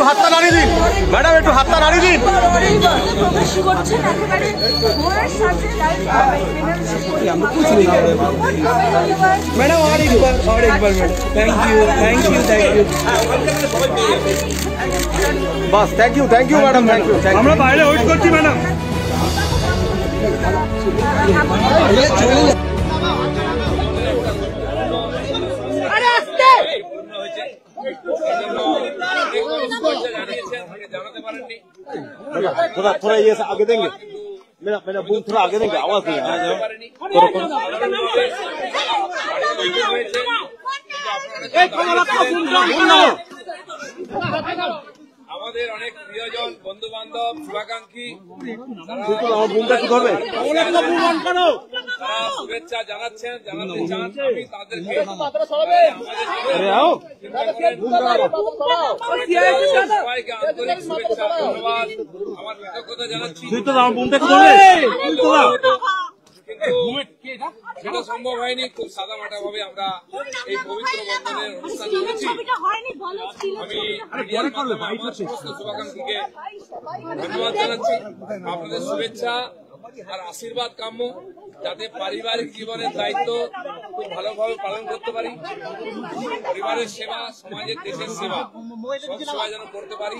হাতটা নাড়িয়ে দিন ম্যাডাম, একটু হাতটা নাড়িয়ে দিন। ম্যাডাম और एक बार मैडम, थैंक यू। बस thank you madam, thank you. আমরা বাইরে ওয়েট করছি ম্যাডাম। আরে আস্তে थोड़ा ये आगे देंगे, मेरा बूम थोड़ा आगे देंगे, आवाज नहीं आ रहा है। আমাদের অনেক প্রিয়জন, বন্ধু বান্ধব, শুভাকাঙ্ক্ষী শুভেচ্ছা জানাচ্ছেন, জানাতে চান, আমি তাদেরকে সবাইকে আন্তরিক শুভেচ্ছা, ধন্যবাদ, আমার কৃতজ্ঞতা জানাচ্ছি। কিন্তু সেটা সম্ভব হয়নি। খুব সাদামাটা ভাবে আমরা এই পবিত্র বন্ধনের অনুষ্ঠান করেছি। আমি সমস্ত শুভাকাঙ্ক্ষীকে ধন্যবাদ জানাচ্ছি। আপনাদের শুভেচ্ছা আর আশীর্বাদ কাম্য, যাতে পারিবারিক জীবনের দায়িত্ব খুব ভালোভাবে পালন করতে পারি, পরিবারের সেবা, সমাজের, দেশের সেবা, সব সেবা যেন করতে পারি,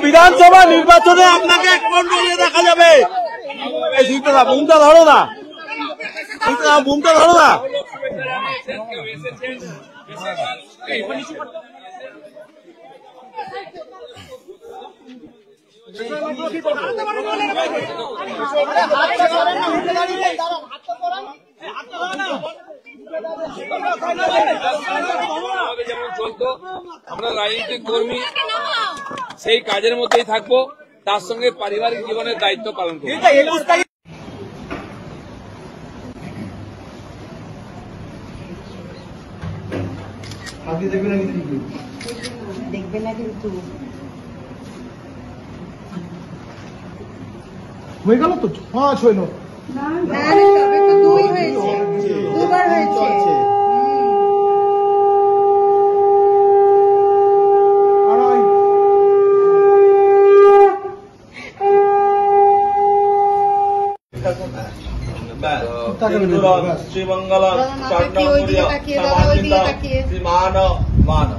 বিধানসভা নির্বাচনে আপনাকে কোন দলে দেখা যাবে? এই সুইটা বুমটা ধরো না, বুমটা ধরো না। যেমন চলতো, আমরা রাজনৈতিক কর্মী, সেই কাজের মধ্যেই থাকবো, তার সঙ্গে পারিবারিক জীবনের দায়িত্ব পালন করবো। দেখবে না কিন্তু হয়ে গেল তো 5 হইল না, তবে তো 2 হয়েছে, 2বার হয়েছে। श्रीमंगल श्रीमान मान